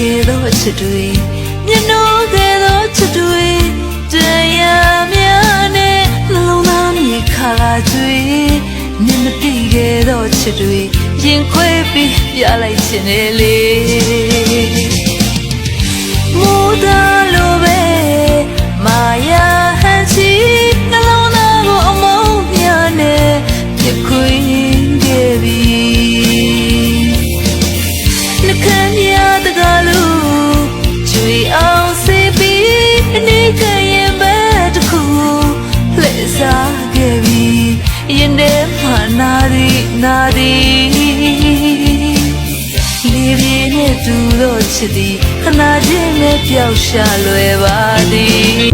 ခဲ့သောချစ်တွေမျက်နှာခဲ့သောချစ်တွေတရားများနဲ့နှလုံးသားမြေခါလာကျွေးမြင်မသိခဲ့သောချစ်တွေရင်ခွဲပြီးပြလိုက်ခြင်းလေမိုးသားလိုပဲမာယာဟန်ချီနှလုံးသားကိုအမုန်းများနဲ့ပြခွင်းခဲ့ပြီနှခမ်းပြတကားလူကျွေအောင်စေပြီးအနေကရင်ဘက်တစ်ခုလှည့်စားခဲ့ပြီရင်ထဲမှာနာသည်လေပြေနဲ့တူတော့ချစ်သည်ခဏချင်းနဲ့ပျောက်ရှာလွယ်ပါသည်